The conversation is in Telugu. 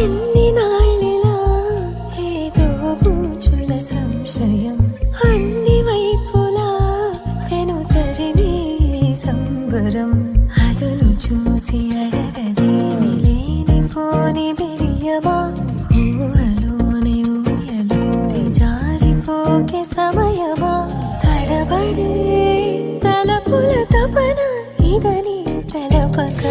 ఎన్ని నాళ్ళిలా ఏదో పూచుల సంశయం అన్ని వైపులా వెను తరిమి సంబరం అదును చూసి అడగదేమి లేనిపోని బిడియమా ఊహలోని ఊయలోని జారిపోకే సమయమా తడబడే తలపుల తపన ఇదని తెలపక